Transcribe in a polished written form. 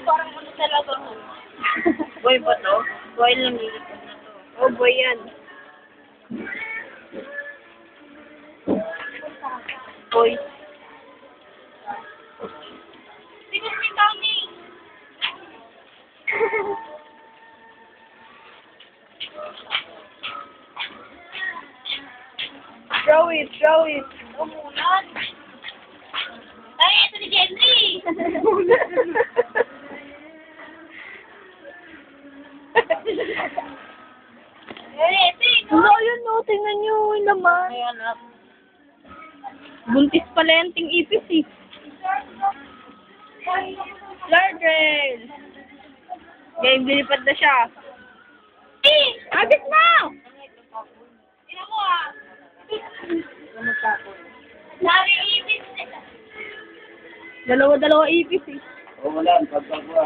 parang ano talaga mo. Boy ba to? Boy lang lilipad na to. Oh, boy yan. Boy. Sino si Tommy? Throw it, throw it. Umulan. Ay, ito si Jenry. Ano yun, no? Tingnan nyo yung laman. Ay, anak. Buntis pala yung ting ipis, eh. Lardrel! Game, dilipad na siya. Abit na! Tingnan mo ah. Lari ibig. Dalawa-dalawa ipis, eh. O wala, pagkakwa.